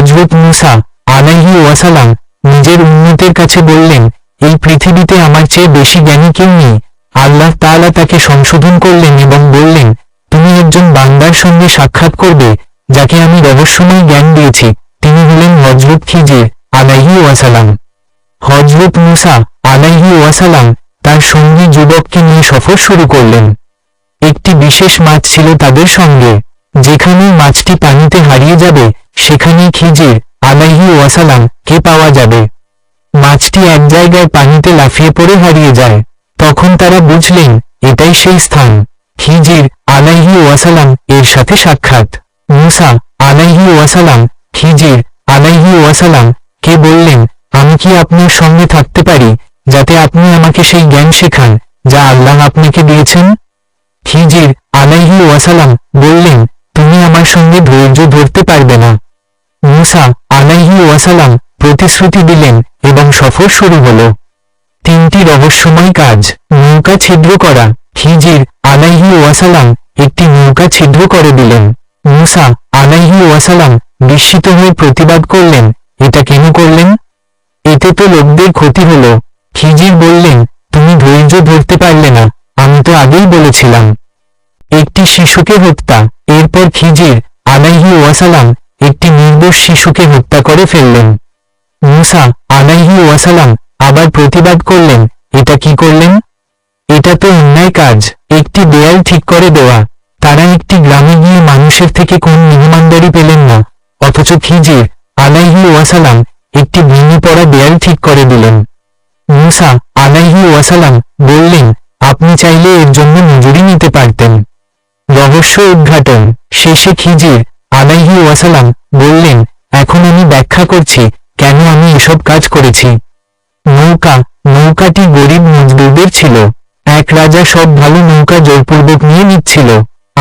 হযরত মূসা আলাইহি ওয়াসাল্লাম নিজের উম্মতের কাছে বললেন, এই পৃথিবীতে আমার চেয়ে বেশি জ্ঞানী কেউ নেই। আল্লাহ তাআলা তাকে সংশোধন করলেন এবং বললেন, তুমি একজন বান্দার সঙ্গে সাক্ষাৎ করবে যাকে আমি রহস্যময় জ্ঞান দিয়েছি। তিনি হলেন হযরত খিজির আলাইহি ওয়াসাল্লাম। হযরত মূসা আলাইহি ওয়াসাল্লাম তার সঙ্গী যুবককে নিয়ে সফর শুরু করলেন। একটি বিশেষ মাছ ছিল তাদের সঙ্গে। যেখানেই মাছটি পানিতে হারিয়ে যাবে সেখানেই খিজির আলাইহি ওয়াসাল্লাম কে পাওয়া যাবে। মাছটি এক জায়গায় পানিতে লাফিয়ে পড়ে হারিয়ে যায়। তখন তারা বুঝলেন এটাই সেই স্থান। খিজির আলাইহি ওয়াসাল্লাম এর সাথে সাক্ষাৎ। মূসা আলাইহি ওয়াসাল্লাম খিজির আলাইহি ওয়াসাল্লাম কে বললেন, আমি কি আপনার সঙ্গে থাকতে পারি যাতে আপনি আমাকে সেই জ্ঞান শেখান যা আল্লাহ আপনাকে দিয়েছেন? খিজির আলাইহি ওয়াসাল্লাম বললেন, তুমি আমার সঙ্গে ধৈর্য ধরতে পারবে না। মূসা আলাইহি ওয়াসাল্লাম প্রতিশ্রুতি দিলেন এবং সফর শুরু হলো। তিনটি রহস্যময় কাজ। নৌকা ছিদ্র করা। খিজির আলাইহি ওয়াসাল্লাম একটি নৌকা ছিদ্র করে দিলেন। মূসা আলাইহি ওয়াসাল্লাম বিস্মিত হয়ে প্রতিবাদ করলেন, এটা কেন করলেন? এতে তো লোকদের ক্ষতি হলো। খিজির বললেন, তুমি ধৈর্য ধরতে পারলে না, আমি তো আগেই বলেছিলাম। একটি শিশুকে হত্যা। এরপর খিজির আলাইহি ওয়াসাল্লাম একটি নির্দোষ শিশুকে হত্যা করে ফেললেন। মূসা আলাইহি ওয়াসাল্লাম আবার প্রতিবাদ করলেন, এটা কি করলেন? এটা তো অন্যায় কাজ। একটি দেয়াল ঠিক করে দেওয়া। তারা একটি গ্রামে গিয়ে মানুষের থেকে কোন মেহমানদারি পেলেন না, অথচ খিজির আলাইহি ওয়াসাল্লাম একটি ভেঙে পড়া দেয়াল ঠিক করে দিলেন। মূসা আলাইহি ওয়াসাল্লাম বললেন, আপনি চাইলে এর জন্য মজুরি নিতে পারতেন। রহস্য উদ্ঘাটন। শেষে খিজির আলাইহি ওয়াসাল্লাম বললেন, এখন আমি ব্যাখ্যা করছি কেন আমি এসব কাজ করেছি। নৌকাটি গরিব মজদুরদের ছিল। এক রাজা সব ভালো নৌকা জোরপূর্বক নিয়ে নিচ্ছিল।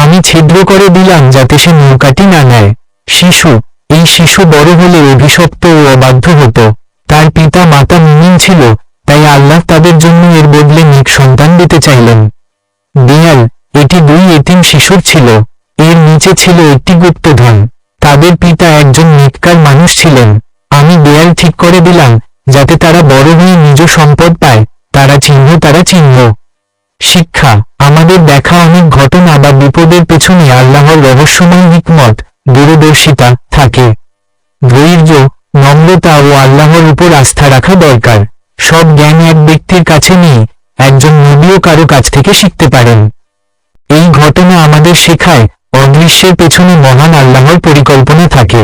আমি ছিদ্র করে দিলাম যাতে সে নৌকাটি না নেয়। এই শিশু বড় হলে অভিশপ্ত ও অবাধ্য হতো। তার পিতা মাতা মুমিন ছিল, তাই আল্লাহ তাদের জন্য এর বদলে নেক সন্তান দিতে চাইলেন। দেয়াল। এটি দুই এতিম শিশুর ছিল। এর নিচে ছিল একটি গুপ্তধন। তাদের পিতা একজন নেককার মানুষ ছিলেন। আমি দেয়াল ঠিক করে দিলাম যাতে তারা বড় হয়ে নিজ সম্পদ পায়। তারা চিহ্ন। শিক্ষা। আমাদের দেখা অনেক ঘটনা বা বিপদের পেছনে আল্লাহর রহস্যময় হিকমত, দূরদর্শিতা থাকে। ধৈর্য, নম্রতা ও আল্লাহর উপর আস্থা রাখা দরকার। সব জ্ঞান এক ব্যক্তির কাছে নেই, একজন নবীও কারো কাছ থেকে শিখতে পারেন। এই ঘটনা আমাদের শেখায় অদৃশ্যের পেছনে মহান আল্লাহর পরিকল্পনা থাকে।